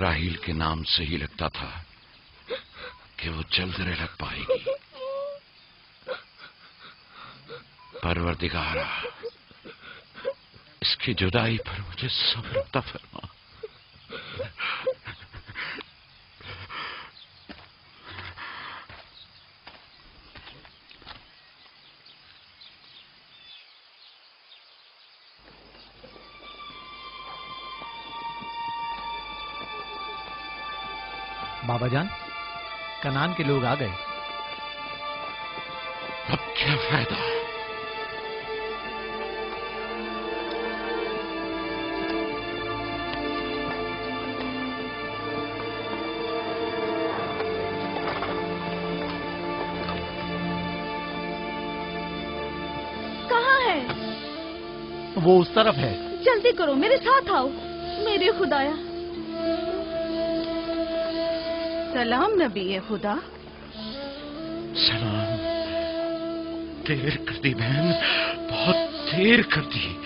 راہیل کے نام سے ہی لگتا تھا کہ وہ جلد رہ پائے گی۔ پروردگارا، اس کی جدائی پر مجھے صبر عطا فرما۔ بابا جان، کنعان کے لوگ آ گئے۔ اب کیا فائدہ؟ کہاں ہے؟ وہ اس طرف ہے۔ جلدی کرو، میرے ساتھ آؤ۔ میرے خدایا۔ سلام نبی خدا۔ سلام۔ دیر کر دی بہن، بہت دیر کر دی۔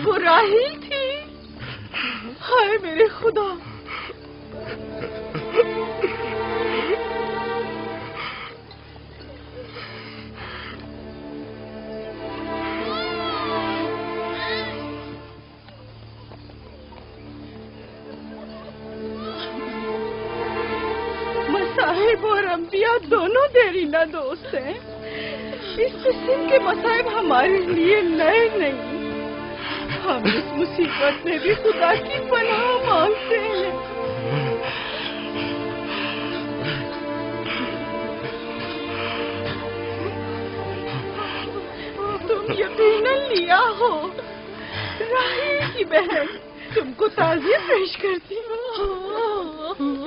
وہ راہیل تھی؟ ہائے میرے خدا! مصائب اور انبیاء دونوں دیرینہ دوست ہیں۔ اس قسم کے مصائب ہمارے لیے نئے نہیں۔ ہم اس مصیبت میں بھی خدا کی پناہ مانگتے ہیں۔ تم یقیناً لیا ہو، راہیل کی بہن تم کو تعزیت پیش کرتی ہوں۔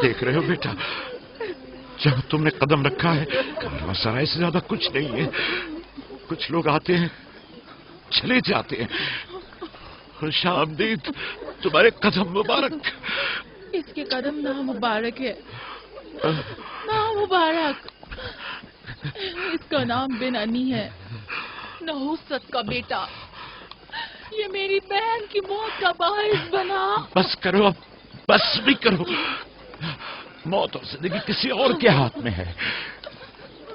دیکھ رہے ہو بیٹا، جہاں تم نے قدم رکھا ہے کارواں سرائے سے زیادہ کچھ نہیں ہے۔ کچھ لوگ آتے ہیں، چلے جاتے ہیں۔ خوش آمدید تمہارے قدم مبارک۔ اس کے قدم نامبارک ہے، نامبارک۔ اس کا نام بن انی ہے، نحوست کا بیٹا۔ یہ میری بہن کی موت کا باعث بنا۔ بس کرو اب، بس بھی کرو۔ موت اور زندگی کسی اور کے ہاتھ میں ہے،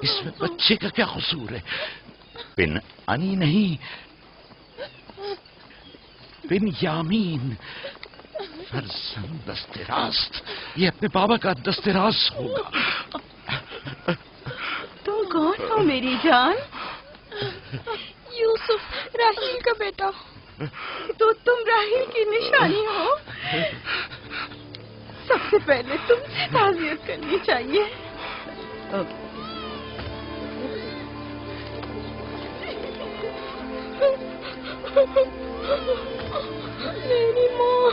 اس میں بچے کا کیا قصور ہے؟ بن انی نہیں، بن یامین، فرزند دست راست۔ یہ اپنے بابا کا دست راست ہوگا۔ تم کون ہو میری جان؟ یوسف، راہیل کا بیٹا۔ تو تم راہیل کی نشانی ہو؟ سب سے پہلے تم سے تعزیت کرنی چاہیے۔ میری ماں،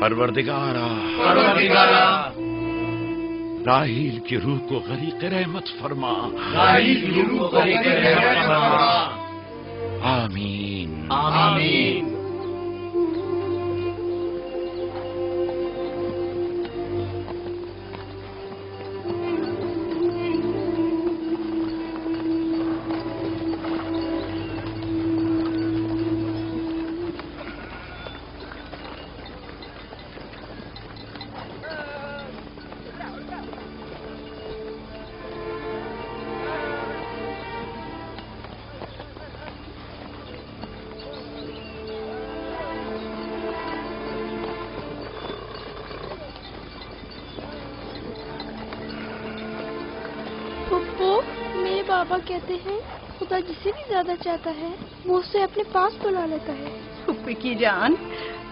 پروردگارا، راہیل کی روح کو غریق رحمت فرما۔ راہیل کی روح کو غریق رحمت فرما۔ آمین آمین۔ بابا کہتے ہیں خدا جسے بھی زیادہ چاہتا ہے وہ اسے اپنے پاس بلا لیتا ہے۔ پھپھی کی جان،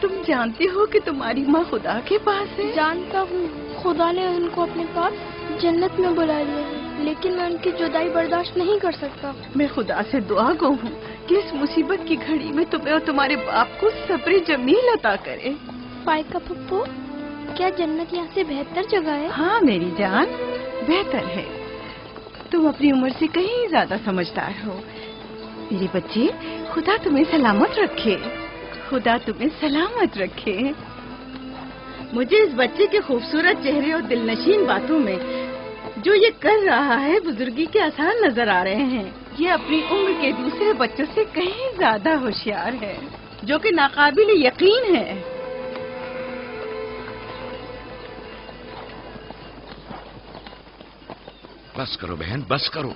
तुम जानती हो कि तुम्हारी माँ खुदा के पास है? जानता हूँ, खुदा ने उनको अपने पास जन्नत में बुला लिया है, लेकिन मैं उनकी जुदाई बर्दाश्त नहीं कर सकता। मैं खुदा से दुआ गो हूँ कि इस मुसीबत की घड़ी में तुम्हें और तुम्हारे बाप को सब्र जमील अता करे। फाइका पप्पू, क्या जन्नत यहाँ से बेहतर जगह है? हाँ मेरी जान, बेहतर है। तुम अपनी उम्र से कहीं ज्यादा समझदार हो। मेरे बच्चे, खुदा तुम्हें सलामत रखे, खुदा तुम्हें सलामत रखे। मुझे इस बच्चे के खूबसूरत चेहरे और दिलनशीन बातों में जो ये कर रहा है बुजुर्गी के आसार नजर आ रहे हैं। ये अपनी उम्र के दूसरे बच्चों से कहीं ज्यादा होशियार है, जो कि नाकाबिल यकीन है। बस करो बहन, बस करो।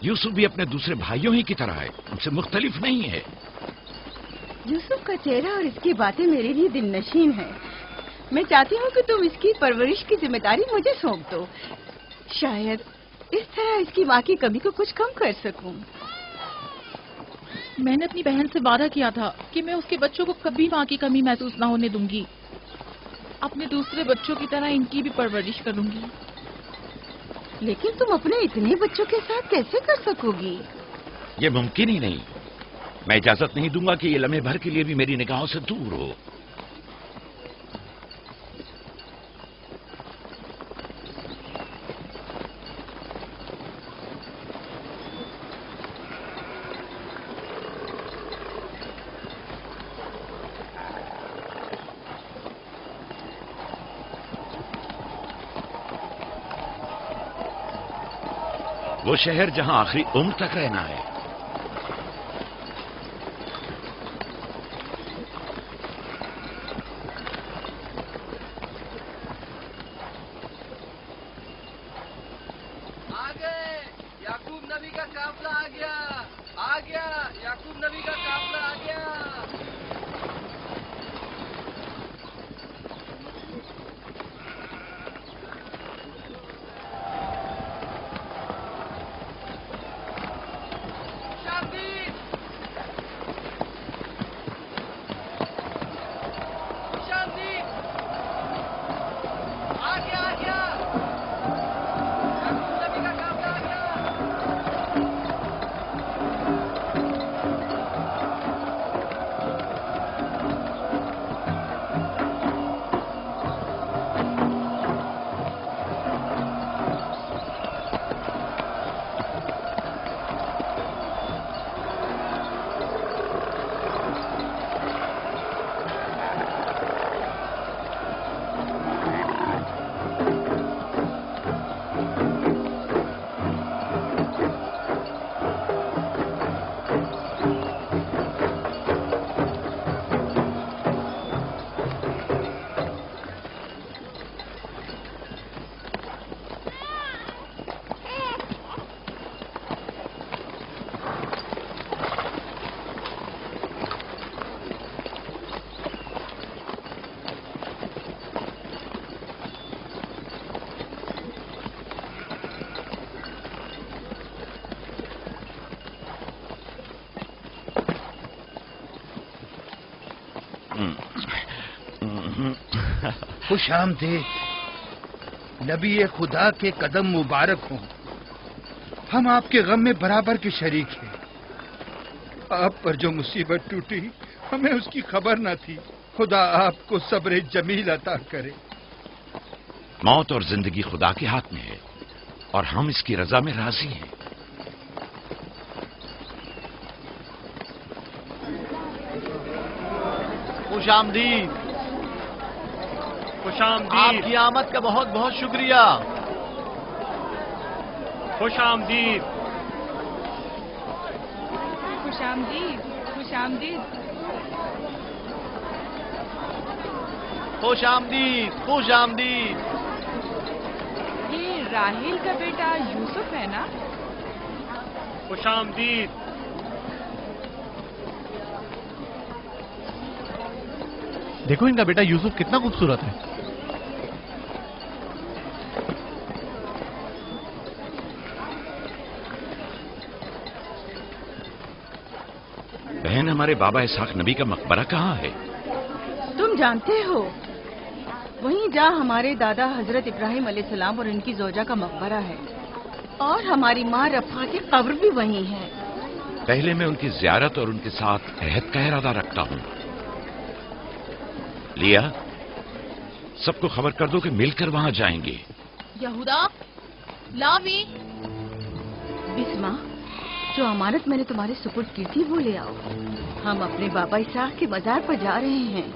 यूसुफ भी अपने दूसरे भाइयों ही की तरह है, उनसे मुख्तलिफ नहीं है। यूसुफ का चेहरा और इसकी बातें मेरे लिए दिलनशीन है। मैं चाहती हूँ कि तुम इसकी परवरिश की जिम्मेदारी मुझे सौंप दो। शायद इस तरह इसकी माँ की कमी को कुछ कम कर सकूं। मैंने अपनी बहन से वादा किया था कि मैं उसके बच्चों को कभी माँ की कमी महसूस न होने दूंगी। अपने दूसरे बच्चों की तरह इनकी भी परवरिश करूंगी। लेकिन तुम अपने इतने बच्चों के साथ कैसे कर सकोगी? ये मुमकिन ही नहीं। मैं इजाजत नहीं दूंगा कि ये लम्हे भर के लिए भी मेरी निगाहों से दूर हो। वो शहर जहां आखिरी उम्र तक रहना है। याकूब नबी का काफला आ गया, आ गया, याकूब नबी का काफला आ गया। खुश आमदीद, नबी खुदा के कदम मुबारक हों। हम आपके गम में बराबर के शरीक हैं। आप पर जो मुसीबत टूटी हमें उसकी खबर न थी। खुदा आपको सब्र जमील अता करे। मौत और जिंदगी खुदा के हाथ में है और हम इसकी रजा में राजी हैं। खुशामदीद, खुशामदीद, आपकी आमद का बहुत बहुत शुक्रिया। खुशामदीद, खुशामदीद, खुशामदीद, खुशामदीद, खुशामदीद। ये राहेल का बेटा यूसुफ है ना? खुशामदीद। देखो इनका बेटा यूसुफ कितना खूबसूरत है। बहन, हमारे बाबा इसहाक नबी का मकबरा कहाँ है? जानते हो, वहीं जहाँ हमारे दादा हजरत इब्राहिम अलैहिस्सलाम और इनकी जोजा का मकबरा है, और हमारी माँ रफ़ा की कब्र भी वहीं है। पहले मैं उनकी ज़ियारत और उनके साथ अहद का इरादा रखता हूँ। लिया, सबको खबर कर दो कि मिलकर वहां जाएंगे। यहूदा, लावी, बिस्मा, जो अमानत मैंने तुम्हारे सुपुर्द की थी वो ले आओ। हम अपने बाबा इसहाक के मजार पर जा रहे हैं।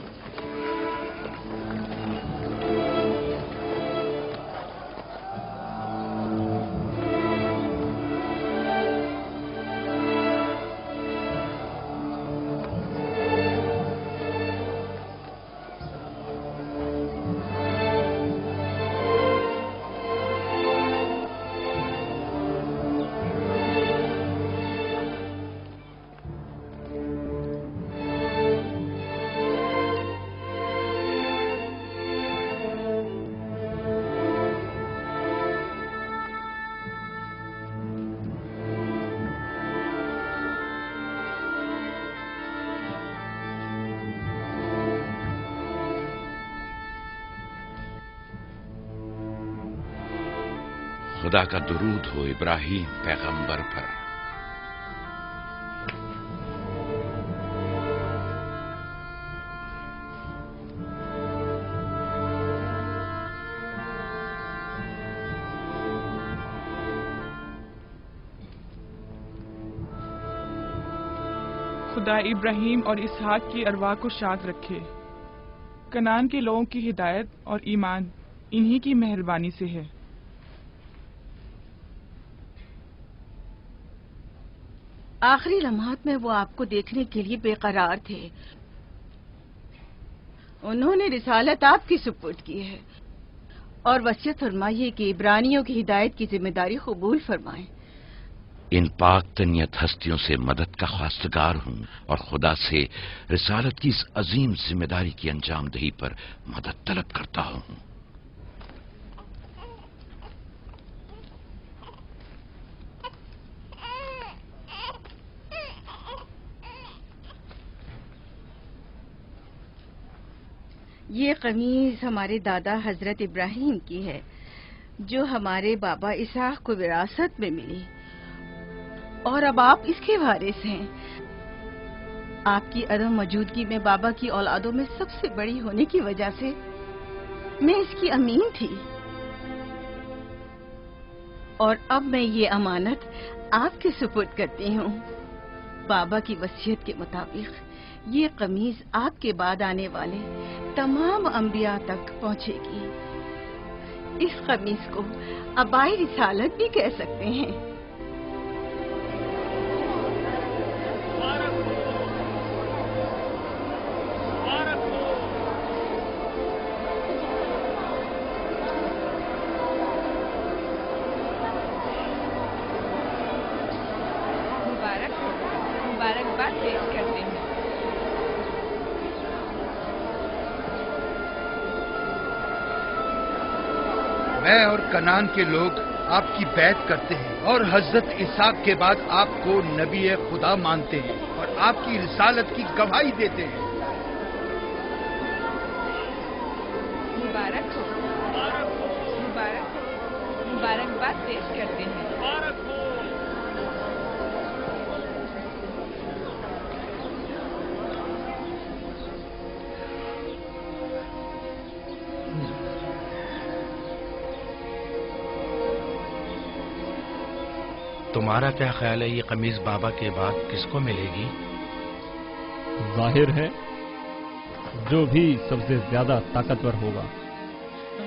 खुदा का दुरूद हो इब्राहिम पैगंबर पर। खुदा इब्राहिम और इसहाक की अरवाह को शाद रखे। कनान के लोगों की हिदायत और ईमान इन्हीं की मेहरबानी से है। आखिरी लम्हात में वो आपको देखने के लिए बेकरार थे। उन्होंने रिसालत आपकी सुपुर्द की है और वसीयत फरमाई है कि इब्रानियों की हिदायत की जिम्मेदारी कबूल फरमाएं। इन पाक तनियत हस्तियों से मदद का ख्वास्तगार हूँ और खुदा से रिसालत की इस अजीम जिम्मेदारी की अंजाम दही पर मदद तलब करता हूँ। ये कमीज हमारे दादा हजरत इब्राहिम की है, जो हमारे बाबा इसहाक को विरासत में मिली, और अब आप इसके वारिस हैं। आपकी अदम मौजूदगी में बाबा की औलादों में सबसे बड़ी होने की वजह से मैं इसकी अमीन थी, और अब मैं ये अमानत आपके सुपुर्द करती हूँ। बाबा की वसीयत के मुताबिक ये कमीज आपके बाद आने वाले तमाम अंबिया तक पहुँचेगी। इस कमीज को अबाई रिसालत भी कह सकते हैं। मुबारकबाद पेश करते हैं। मैं और कनान के लोग आपकी बैत करते हैं और हजरत इसहाक के बाद आपको नबी खुदा मानते हैं और आपकी रिसालत की गवाही देते हैं। मुबारक हो, मुबारकबाद पेश करते हैं। तुम्हारा क्या ख्याल है, ये कमीज बाबा के बाद किसको मिलेगी? जाहिर है जो भी सबसे ज्यादा ताकतवर होगा।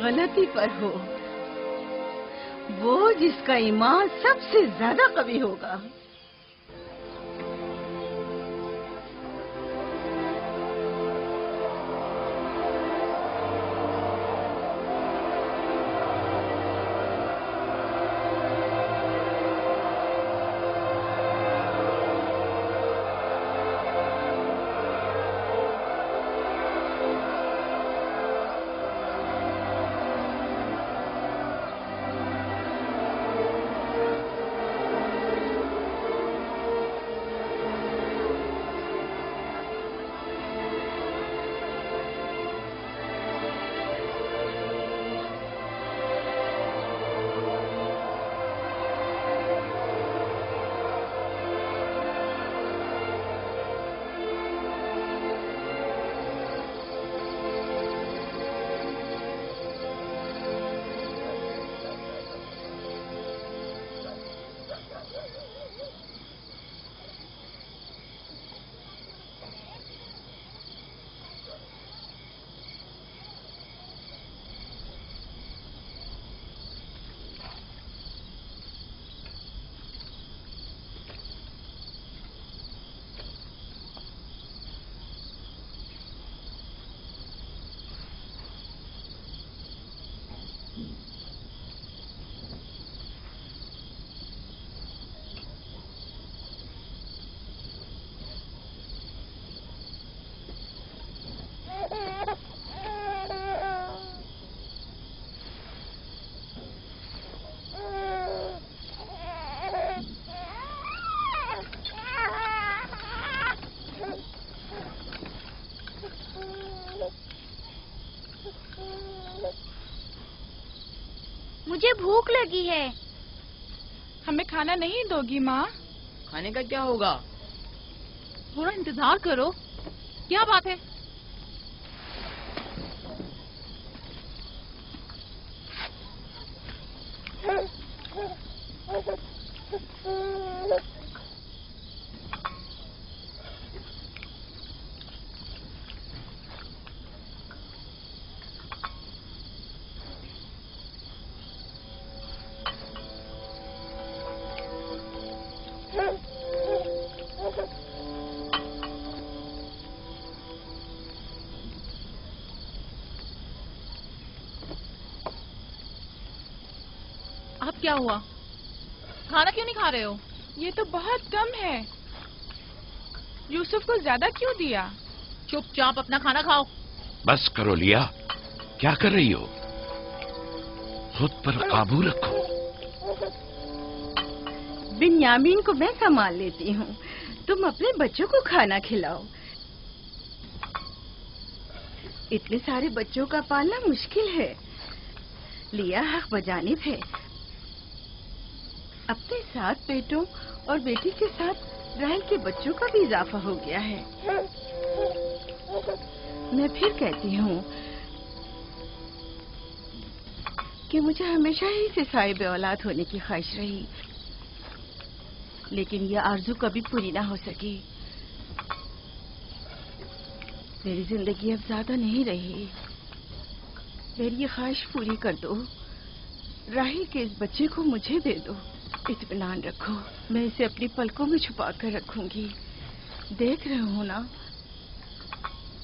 गलती पर हो, वो जिसका ईमान सबसे ज्यादा कवी होगा। मुझे भूख लगी है। हमें खाना नहीं दोगी माँ? खाने का क्या होगा? थोड़ा इंतजार करो। क्या बात है? अब क्या हुआ? खाना क्यों नहीं खा रहे हो? ये तो बहुत कम है। यूसुफ को ज्यादा क्यों दिया? चुपचाप अपना खाना खाओ। बस करो लिया, क्या कर रही हो? खुद पर काबू रखो। बिन्यामीन को मैं संभाल लेती हूँ, तुम अपने बच्चों को खाना खिलाओ। इतने सारे बच्चों का पालना मुश्किल है। लिया हक बजानिब है। अपने 7 बेटों और बेटी के साथ राहल के बच्चों का भी इजाफा हो गया है। मैं फिर कहती हूँ कि मुझे हमेशा ही से साहिब औलाद होने की ख्वाहिश रही, लेकिन यह आरज़ू कभी पूरी ना हो सकी। मेरी जिंदगी अब ज्यादा नहीं रही। मेरी ये ख्वाहिश पूरी कर दो। राहिल के इस बच्चे को मुझे दे दो। इत्मीनान रखो, मैं इसे अपनी पलकों में छुपा कर रखूंगी। देख रहे हो ना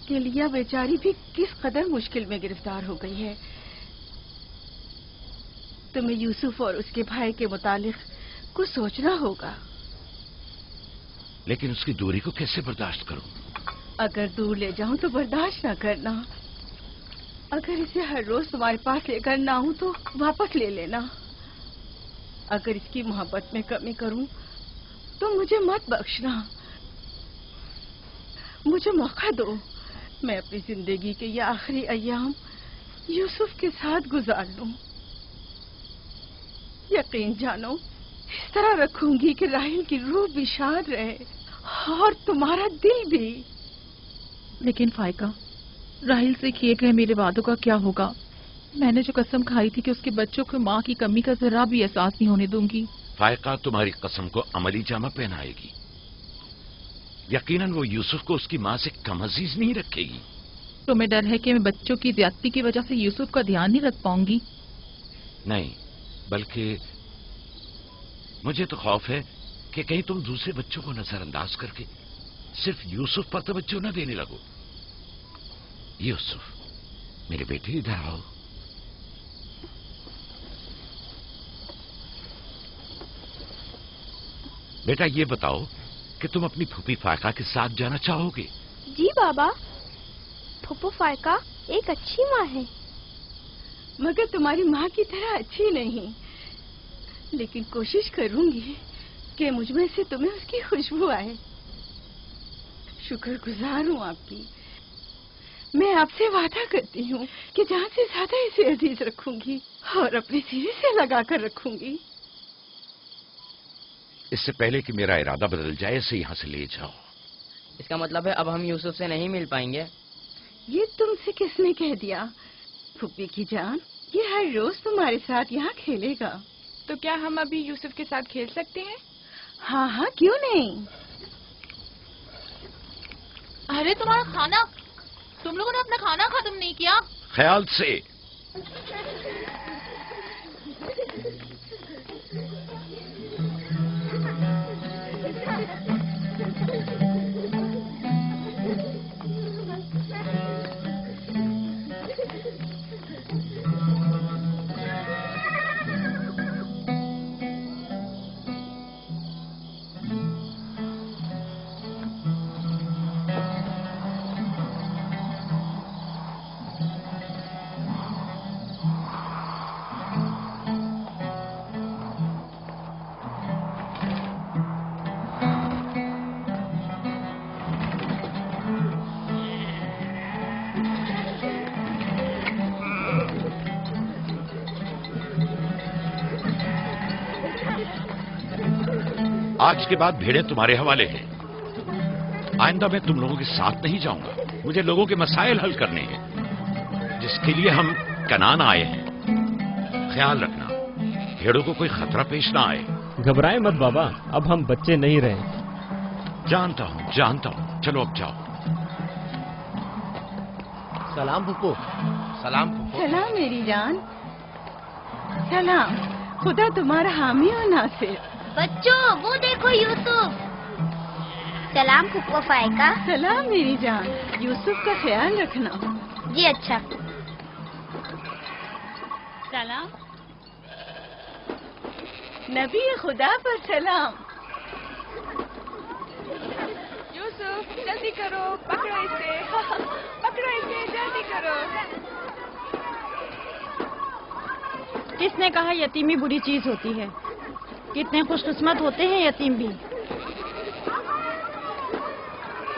कि लिया बेचारी भी किस कदर मुश्किल में गिरफ्तार हो गई है। तुम्हें यूसुफ और उसके भाई के मुतालिक कुछ सोचना होगा। लेकिन उसकी दूरी को कैसे बर्दाश्त करूं? अगर दूर ले जाऊं तो बर्दाश्त न करना। अगर इसे हर रोज तुम्हारे पास लेकर ना आऊं तो वापस ले लेना। अगर इसकी मोहब्बत में कमी करूं तो मुझे मत बख्शना। मुझे मौका दो, मैं अपनी जिंदगी के ये आखिरी अय्याम यूसुफ के साथ गुजार लूं। यकीन जानो, इस तरह रखूंगी कि राहिल की रूह भी शाद रहे और तुम्हारा दिल भी। लेकिन फाइका, राहिल से किए गए मेरे वादों का क्या होगा? मैंने जो कसम खाई थी कि उसके बच्चों को माँ की कमी का जरा भी एहसास नहीं होने दूंगी। फायका तुम्हारी कसम को अमली जामा पहनाएगी। यकीनन वो यूसुफ को उसकी माँ से कम अजीज नहीं रखेगी। तुम्हें डर है कि मैं बच्चों की ज्यादती की वजह से यूसुफ का ध्यान नहीं रख पाऊंगी? नहीं, बल्कि मुझे तो खौफ है कि कहीं तुम दूसरे बच्चों को नजरअंदाज करके सिर्फ यूसुफ पर तवज्जो न देने लगो। यूसुफ, मेरे बेटे इधर आओ। बेटा, ये बताओ कि तुम अपनी फूफी फायका के साथ जाना चाहोगे? जी बाबा, फूफू फायका एक अच्छी माँ है। मगर तुम्हारी माँ की तरह अच्छी नहीं, लेकिन कोशिश करूंगी कि मुझमें से तुम्हें उसकी खुशबू आए। शुक्रगुजार हूँ आपकी। मैं आपसे वादा करती हूँ कि जहाँ से ज्यादा इसे अजीज रखूंगी और अपने सीने से लगा कर रखूंगी। इससे पहले कि मेरा इरादा बदल जाए, इसे यहाँ से ले जाओ। इसका मतलब है अब हम यूसुफ से नहीं मिल पाएंगे? ये तुमसे किसने कह दिया? फूफी की जान, ये हर रोज तुम्हारे साथ यहाँ खेलेगा। तो क्या हम अभी यूसुफ के साथ खेल सकते हैं? हाँ हाँ, क्यों नहीं। अरे तुम्हारा खाना, तुम लोगों ने अपना खाना खत्म नहीं किया? ख्याल से। आज के बाद भेड़ें तुम्हारे हवाले हैं। आइंदा मैं तुम लोगों के साथ नहीं जाऊंगा। मुझे लोगों के मसाइल हल करने हैं, जिसके लिए हम कनान आए हैं। ख्याल रखना भेड़ों को कोई खतरा पेश ना आए। घबराए मत बाबा, अब हम बच्चे नहीं रहे। जानता हूं। चलो अब जाओ। सलाम फुप्पो। सलाम फुप्पो। सलाम मेरी जान। सलाम। खुदा तुम्हारा हामी हो नासिर। बच्चों वो देखो यूसुफ। सलाम फुप्पो फायका। सलाम मेरी जान। यूसुफ का ख्याल रखना। जी अच्छा। सलाम। नबी खुदा पर सलाम। यूसुफ जल्दी करो, पकड़ो इसे। पकड़ो इसे, जल्दी करो। किसने कहा यतीमी बुरी चीज होती है? कितने खुशकिस्मत होते हैं यतीम भी।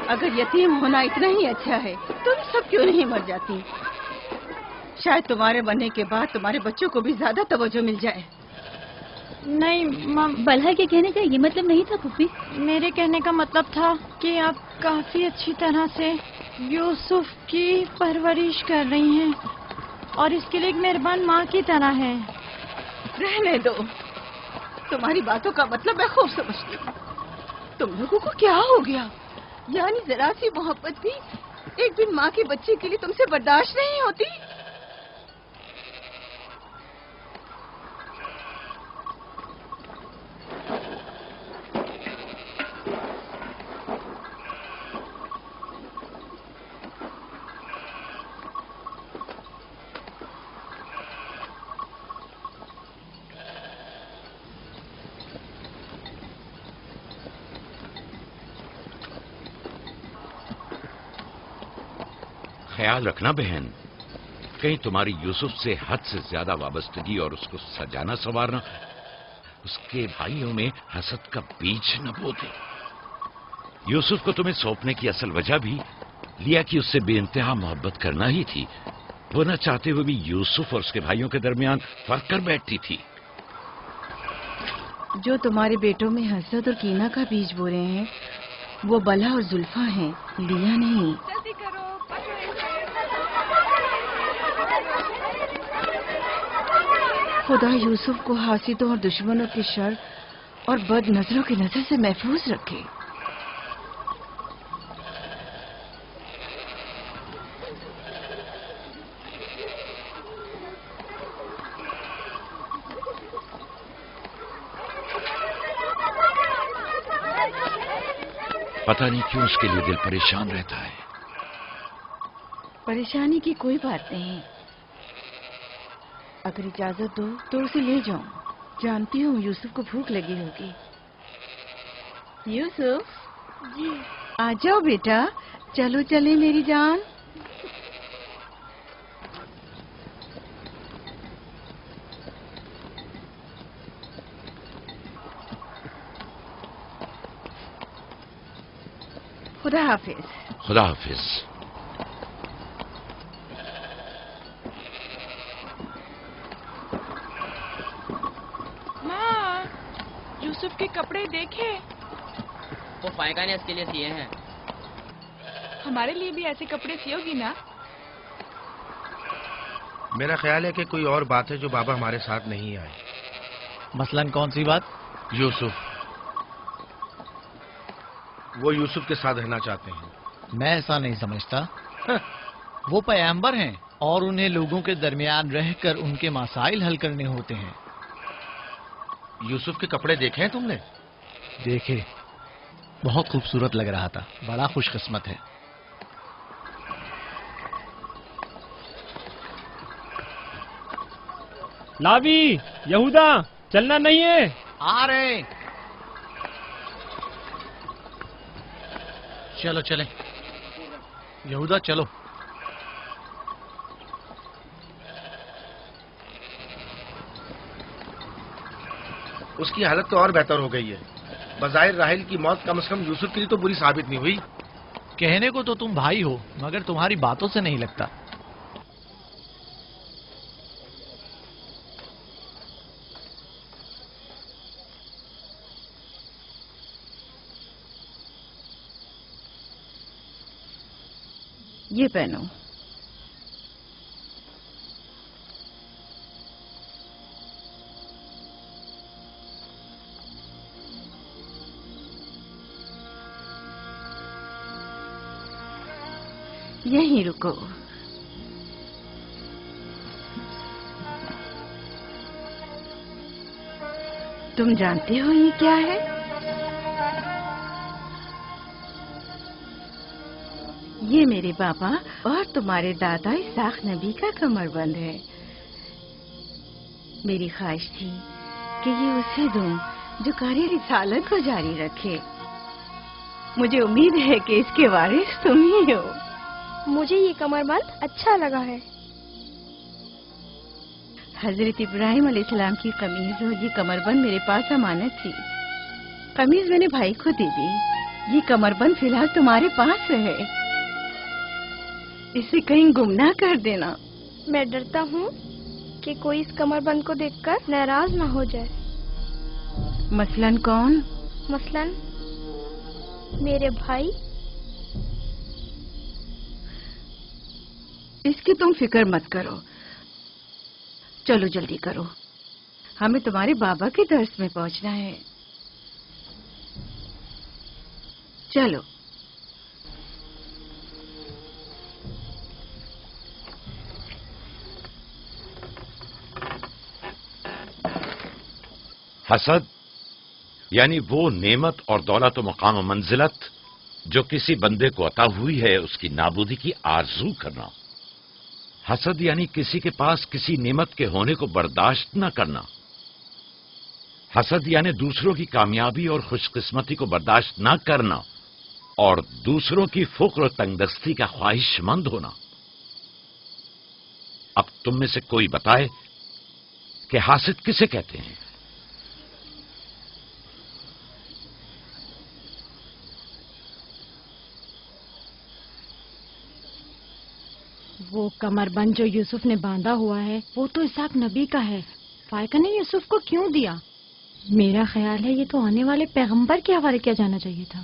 अगर यतीम होना इतना ही अच्छा है, तुम सब क्यों नहीं मर जाती? शायद तुम्हारे बनने के बाद तुम्हारे बच्चों को भी ज्यादा तवज्जो मिल जाए। नहीं बलहा के कहने का ये मतलब नहीं था पुप्पी। मेरे कहने का मतलब था कि आप काफी अच्छी तरह से यूसुफ की परवरिश कर रही हैं और इसके लिए एक मेहरबान माँ की तरह है। रहने दो, तुम्हारी बातों का मतलब मैं खूब समझती हूँ। तुम लोगों को क्या हो गया? यानी जरा सी मोहब्बत भी एक दिन माँ के बच्चे के लिए तुमसे बर्दाश्त नहीं होती? ख्याल रखना बहन, कहीं तुम्हारी यूसुफ से हद से ज्यादा वाबस्तगी और उसको सजाना संवारना उसके भाइयों में हसद का बीज न बो दे। यूसुफ को तुम्हें सौंपने की असल वजह भी लिया कि उससे बेइंतहा मोहब्बत करना ही थी। वो न चाहते हुए भी यूसुफ और उसके भाइयों के दरमियान फर्क कर बैठती थी। जो तुम्हारे बेटों में हसद और कीना का बीज बो रहे हैं वो बला और जुल्फा हैं, लिया नहीं। जल्दी करो, पकड़ो इसे। खुदा यूसुफ को हासिदों और दुश्मनों के शर और बद नजरों की नजर से महफूज रखे। पता नहीं क्यों उसके लिए दिल परेशान रहता है। परेशानी की कोई बात नहीं। अगर इजाजत दो तो उसे ले जाऊं। जानती हूँ यूसुफ को भूख लगी होगी। यूसुफ जी, आ जाओ बेटा, चलो चले मेरी जान। खुदा हाफिज। खुदा हाफिज। माँ, यूसुफ के कपड़े देखे। वो फायका ने इसके लिए सिए हैं। हमारे लिए भी ऐसे कपड़े सियोगी ना? मेरा ख्याल है कि कोई और बात है जो बाबा हमारे साथ नहीं आए। मसलन कौन सी बात? यूसुफ। वो यूसुफ के साथ रहना चाहते हैं। मैं ऐसा नहीं समझता। वो पैगंबर हैं और उन्हें लोगों के दरमियान रहकर उनके मसाइल हल करने होते हैं। यूसुफ के कपड़े देखे हैं तुमने? देखे, बहुत खूबसूरत लग रहा था। बड़ा खुशकिस्मत है। लावी, यहूदा, चलना नहीं है। आ रहे। चलो चले। यहूदा चलो। उसकी हालत तो और बेहतर हो गई है। बज़ाहिर राहिल की मौत कम से कम यूसुफ के लिए तो बुरी साबित नहीं हुई। कहने को तो तुम भाई हो, मगर तुम्हारी बातों से नहीं लगता। یہ پہنو. یہیں رکو. تم جانتے ہو یہ کیا ہے؟ یہ میرے بابا اور تمہارے دادا اسحاق نبی کا کمر بند ہے. میری خواہش تھی کہ یہ اسے دوں جو کار رسالت کو جاری رکھے. مجھے امید ہے کہ اس کے وارث تم ہی ہو. مجھے یہ کمر بند اچھا لگا ہے. حضرت ابراہیم علیہ السلام کی قمیض اور یہ کمر بند میرے پاس امانت تھی. قمیض میں نے بھائی کو دے دی. یہ کمر بند فی الحال تمہارے پاس رہے. اسے کہیں گم نہ کر دینا. میں ڈرتا ہوں کہ کوئی اس کمر بند کو دیکھ کر ناراض نہ ہو جائے. مثلاً کون؟ مثلاً میرے بھائی. اس کی تم فکر مت کرو. چلو جلدی کرو، ہمیں تمہارے بابا کے درس میں پہنچنا ہے. چلو. حسد یعنی وہ نعمت اور دولت و مقام و منزلت جو کسی بندے کو عطا ہوئی ہے اس کی نابودی کی آرزو کرنا. حسد یعنی کسی کے پاس کسی نعمت کے ہونے کو برداشت نہ کرنا. حسد یعنی دوسروں کی کامیابی اور خوش قسمتی کو برداشت نہ کرنا اور دوسروں کی فقر و تنگدستی کا خواہش مند ہونا. اب تم میں سے کوئی بتائے کہ حاسد کسے کہتے ہیں؟ وہ کمر بند جو یوسف نے باندھا ہوا ہے وہ تو اسحاق نبی کا ہے. فائقہ نے یوسف کو کیوں دیا؟ میرا خیال ہے یہ تو آنے والے پیغمبر کے حوالے کیا جانا چاہیے تھا.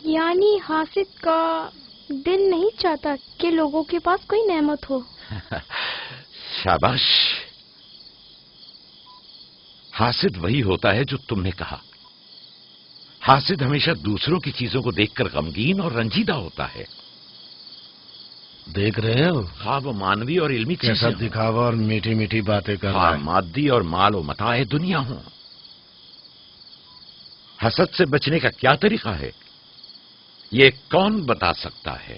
یعنی حاسد کا دل نہیں چاہتا کہ لوگوں کے پاس کوئی نعمت ہو. شاباش. حاسد وہی ہوتا ہے جو تم نے کہا. حاسد ہمیشہ دوسروں کی چیزوں کو دیکھ کر غمگین اور رنجیدہ ہوتا ہے. دیکھ رہے ہو خواب و مانوی اور علمی کیسا دکھاوا اور میٹھی میٹھی باتیں کر رہا ہے. مادی اور مال و متاع دنیا ہوں. حسد سے بچنے کا کیا طریقہ ہے یہ کون بتا سکتا ہے؟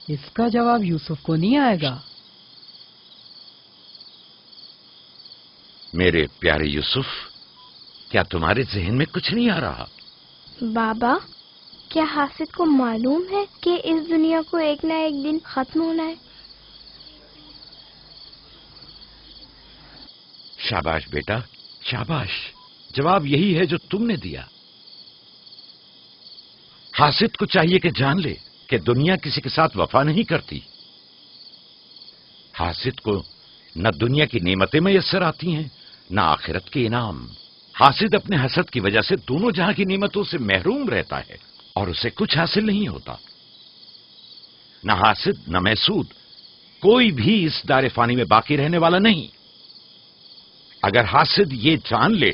اس کا جواب یوسف کو نہیں آئے گا. میرے پیارے یوسف، کیا تمہارے ذہن میں کچھ نہیں آ رہا؟ بابا، کیا حاسد کو معلوم ہے کہ اس دنیا کو ایک نہ ایک دن ختم ہونا ہے؟ شاباش بیٹا، شاباش. جواب یہی ہے جو تم نے دیا. حاسد کو چاہیے کہ جان لے کہ دنیا کسی کے ساتھ وفا نہیں کرتی. حاسد کو نہ دنیا کی نعمتیں میسر آتی ہیں نہ آخرت کے انعام. حاسد اپنے حسد کی وجہ سے دونوں جہاں کی نعمتوں سے محروم رہتا ہے اور اسے کچھ حاصل نہیں ہوتا. نہ حاسد نہ محسود کوئی بھی اس دار فانی میں باقی رہنے والا نہیں. اگر حاسد یہ جان لے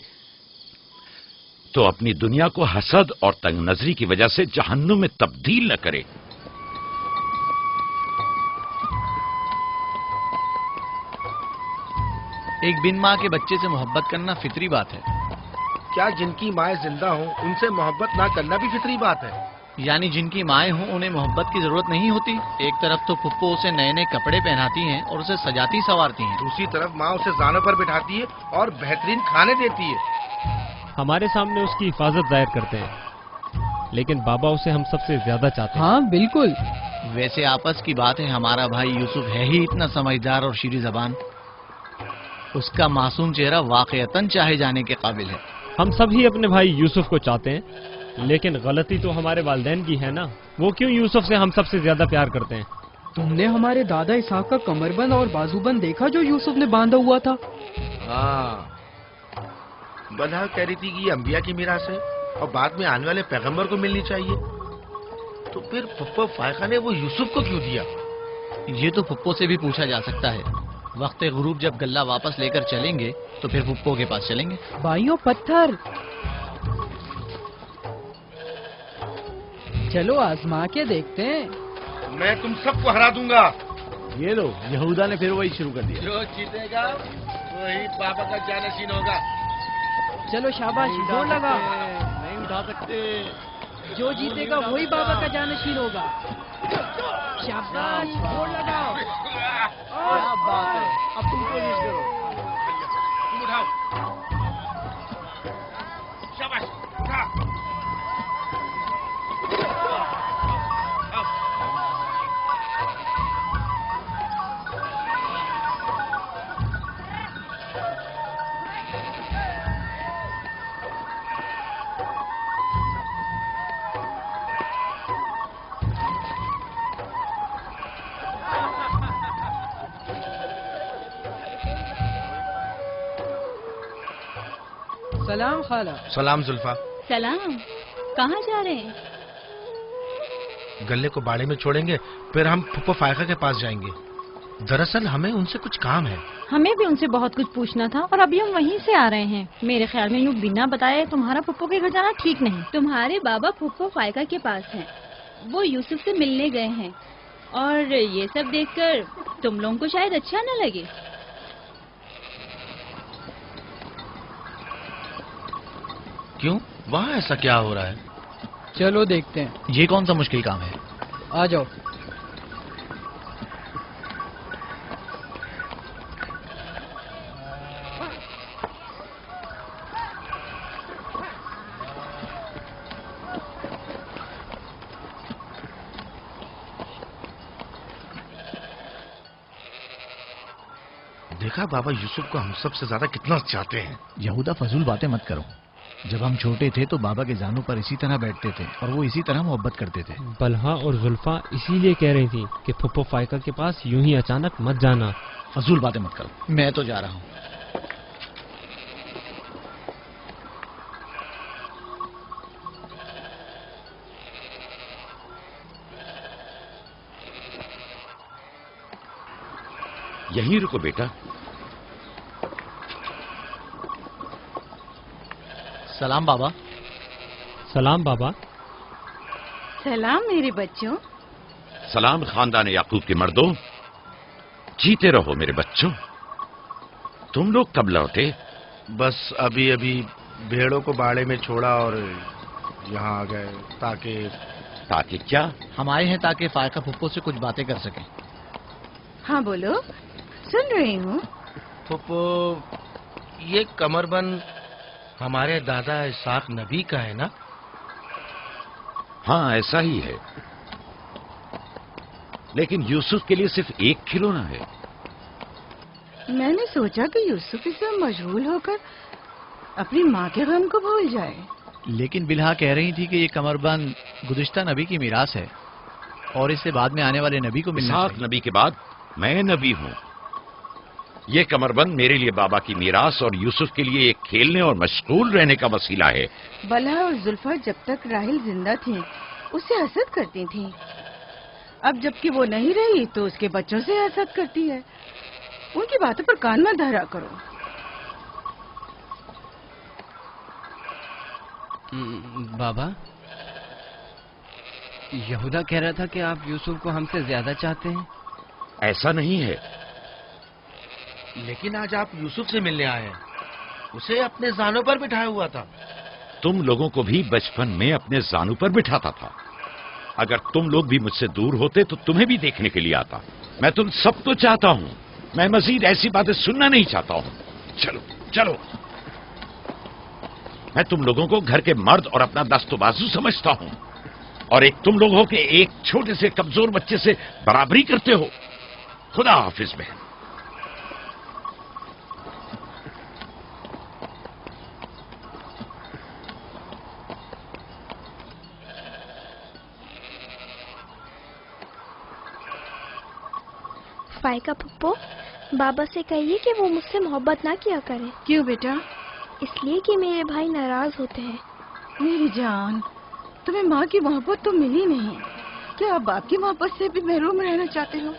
تو اپنی دنیا کو حسد اور تنگ نظری کی وجہ سے جہنم میں تبدیل نہ کرے. ایک بن ماں کے بچے سے محبت کرنا فطری بات ہے. کیا جن کی مائیں زندہ ہوں ان سے محبت نہ کرنا بھی فطری بات ہے؟ یعنی جن کی مائیں ہوں انہیں محبت کی ضرورت نہیں ہوتی. ایک طرف تو پھپھو اسے نئے نئے کپڑے پہناتی ہیں اور اسے سجاتی سنوارتی ہیں، دوسری طرف ماں اسے زانوں پر بٹھاتی ہے اور بہترین کھانے دیتی ہے. ہمارے سامنے اس کی حفاظت ظاہر کرتے ہیں لیکن بابا اسے ہم سب سے زیادہ چاہتے ہیں. ہاں بالکل. ویسے آپس کی بات ہے، ہمارا بھائی یوسف ہے ہی اتنا سمجھدار اور شیریں زبان. اس کا معصوم چہرہ واقعتاً چاہے جانے کے قابل ہے. ہم سب ہی اپنے بھائی یوسف کو چاہتے ہیں لیکن غلطی تو ہمارے والدین کی ہے نا. وہ کیوں یوسف سے ہم سب سے زیادہ پیار کرتے ہیں؟ تم نے ہمارے دادا اسحاق کا کمر بند اور بازو بند دیکھا جو یوسف نے باندھا ہوا تھا؟ ہاں، بلہا کہہ رہی تھی کہ یہ انبیاء کی میراث ہے اور بعد میں آنے والے پیغمبر کو ملنی چاہیے. تو پھر پھپھو فائقہ نے وہ یوسف کو کیوں دیا؟ یہ تو پھپھو سے بھی پوچھا جا سکتا ہے. وقت غروب جب غلہ واپس لے کر چلیں گے تو پھر پھپھو کے پاس چلیں گے. بھائیوں پتھر، چلو آزما کے دیکھتے ہیں. میں تم سب کو ہرا دوں گا. یہ لو، یہودا نے پھر وہی شروع کر دیا. جو جیتے گا وہی بابا کا جانشین ہوگا. چلو شاباش، زور لگا. نہیں اٹھا سکتے. جو جیتے گا وہی بابا کا جانشین ہوگا. شاباش، زور لگاؤ. کیا بات ہے، اب تم کوشش کرو. تم اٹھاؤ. شاباش اٹھا. سلام خالہ. سلام زلفا. سلام. کہاں جا رہے ہیں؟ گلے کو باڑے میں چھوڑیں گے، پھر ہم پھپھو فائقہ کے پاس جائیں گے. دراصل ہمیں ان سے کچھ کام ہے. ہمیں بھی ان سے بہت کچھ پوچھنا تھا اور ابھی ہم وہیں سے آ رہے ہیں. میرے خیال میں یوں بنا بتائے تمہارا پھپھو کے گھر جانا ٹھیک نہیں. تمہارے بابا پھپھو فائقہ کے پاس ہیں. وہ یوسف سے ملنے گئے ہیں اور یہ سب دیکھ کر تم لوگوں کو شاید اچھا نہ لگے. کیوں؟ وہاں ایسا کیا ہو رہا ہے؟ چلو دیکھتے ہیں. یہ کون سا مشکل کام ہے؟ آ جاؤ. دیکھا بابا یوسف کو ہم سب سے زیادہ کتنا چاہتے ہیں. یہودا فضول باتیں مت کرو. جب ہم چھوٹے تھے تو بابا کے زانوں پر اسی طرح بیٹھتے تھے اور وہ اسی طرح محبت کرتے تھے. بلہا اور زلفا اسی لیے کہہ رہی تھی کہ پھپھو فائقہ کے پاس یوں ہی اچانک مت جانا. فضول باتیں مت کرو. میں تو جا رہا ہوں. یہیں رکو بیٹا. سلام بابا. سلام بابا. سلام میرے بچوں. سلام خاندان یعقوب کے مردوں. جیتے رہو میرے بچوں. تم لوگ کب لوٹے؟ بس ابھی ابھی بھیڑوں کو باڑے میں چھوڑا اور یہاں آ گئے. تاکہ کیا؟ ہم آئے ہیں تاکہ فائقہ پھپھو سے کچھ باتیں کر سکیں. ہاں بولو، سن رہی ہوں. پھپھو، یہ کمر بند ہمارے دادا اسحاق نبی کا ہے نا؟ ہاں ایسا ہی ہے، لیکن یوسف کے لیے صرف ایک کھلونا ہے. میں نے سوچا کہ یوسف اس میں مشغول ہو کر اپنی ماں کے غم کو بھول جائے. لیکن بلہا کہہ رہی تھی کہ یہ کمر بند گزشتہ نبی کی میراث ہے اور اس سے بعد میں آنے والے نبی کو ملنا اسحاق چاہیے. نبی کے بعد میں نبی ہوں. یہ کمربند میرے لیے بابا کی میراث اور یوسف کے لیے ایک کھیلنے اور مشغول رہنے کا وسیلہ ہے. بلہا اور زلفا جب تک راحل زندہ تھیں اسے حسد کرتی تھیں. اب جبکہ وہ نہیں رہی تو اس کے بچوں سے حسد کرتی ہے. ان کی باتوں پر کان مت دھرا کرو. بابا، یہودا کہہ رہا تھا کہ آپ یوسف کو ہم سے زیادہ چاہتے ہیں. ایسا نہیں ہے. لیکن آج آپ یوسف سے ملنے آئے ہیں. اسے اپنے زانوں پر بٹھایا ہوا تھا. تم لوگوں کو بھی بچپن میں اپنے زانوں پر بٹھاتا تھا. اگر تم لوگ بھی مجھ سے دور ہوتے تو تمہیں بھی دیکھنے کے لیے آتا. میں تم سب کو چاہتا ہوں. میں مزید ایسی باتیں سننا نہیں چاہتا ہوں. چلو چلو. میں تم لوگوں کو گھر کے مرد اور اپنا دست و بازو سمجھتا ہوں اور ایک تم لوگ ہو کہ ایک چھوٹے سے کمزور بچے سے برابری کرتے ہو. خدا حافظ بہن. فائقہ پھپھو، بابا سے کہیے کہ وہ مجھ سے محبت نہ کیا کرے. کیوں بیٹا؟ اس لیے کہ میرے بھائی ناراض ہوتے ہیں. میری جان، تمہیں ماں کی محبت تو ملی نہیں. क्या आप बाप की मोहब्बत से भी महरूम रहना चाहते हो?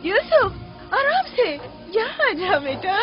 यूसुफ, आराम से, यहाँ आ जा बेटा।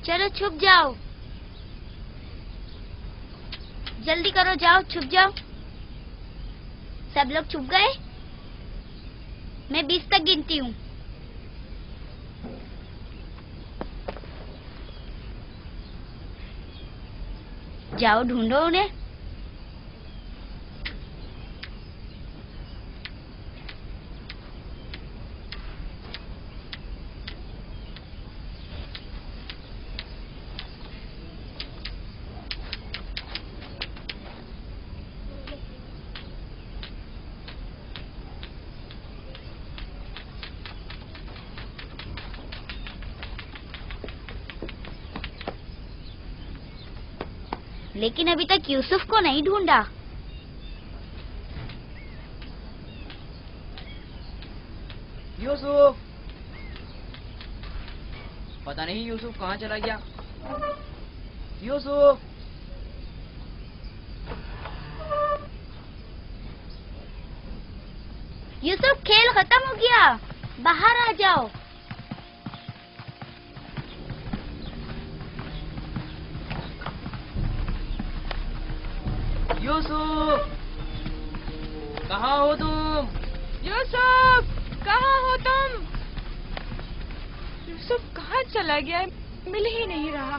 चलो छुप जाओ, जल्दी करो, जाओ छुप जाओ। सब लोग छुप गए? मैं 20 तक गिनती हूँ। जाओ ढूंढो उन्हें। लेकिन अभी तक यूसुफ को नहीं ढूंढा। यूसुफ, पता नहीं यूसुफ कहाँ चला गया। यूसुफ, यूसुफ, खेल खत्म हो गया, बाहर आ जाओ। यूसुफ, कहाँ हो तुम? यूसुफ, कहाँ हो तुम? यूसुफ कहाँ चला गया है? मिल ही नहीं रहा।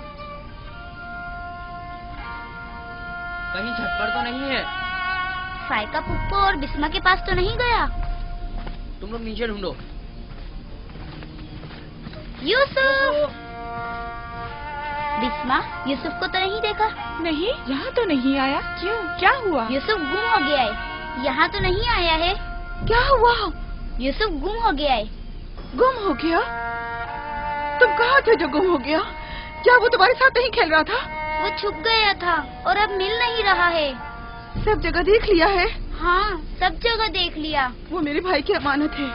कहीं छत पर तो नहीं है? फाइका पुप्पो और बिस्मा के पास तो नहीं गया? तुम लोग नीचे ढूंढो। यूसुफ! बिस्मा, यूसुफ को तो नहीं देखा? नहीं, यहाँ तो नहीं आया। क्यों, क्या हुआ? यूसुफ गुम हो गया है। यहाँ तो नहीं आया है। क्या हुआ? यूसुफ गुम हो गया है। गुम हो गया? तुम कहाँ थे जो गुम हो गया? क्या वो तुम्हारे साथ नहीं खेल रहा था? वो छुप गया था और अब मिल नहीं रहा है। सब जगह देख लिया है? हाँ, सब जगह देख लिया। वो मेरे भाई की अमानत है।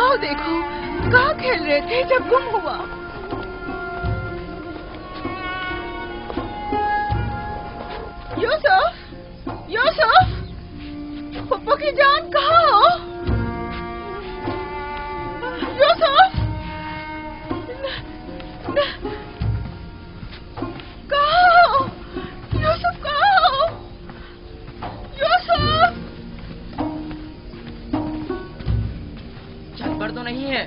आओ देखो, कहाँ खेल रहे थे जब गुम हुआ? यूसुफ, यूसुफ, पप्पू की जान कहाँ हो? यूसुफ, तो नहीं है?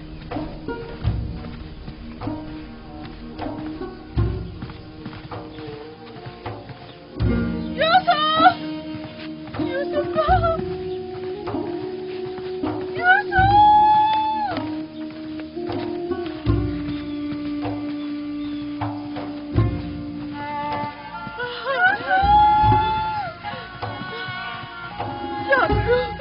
यूसुफ कहाँ? क्या करूं?